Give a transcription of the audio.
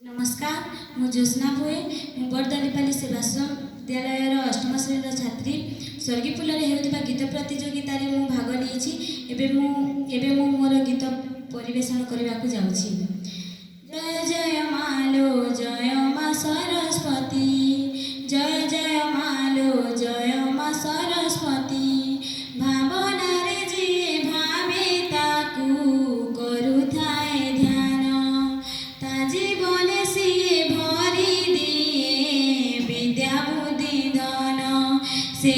नमस्कार, मु ज्योत्ना भोए मु बड़दलीपाली सेवाश्रम विद्यालय अष्टम श्रेणी छात्री। स्वर्गीपुल होता गीत प्रतियोगिता मु भाग नहीं मोर गीत परिवेशन करने को जाऊँगी। जय जय मालो जय माँ सरस्वती, जय जय मालो जय माँ सरस्वती। भावना रे जी भावे ताकू करू थाए ध्यान, ता जीवन से भरी दिए विद्या बुद्धि धन से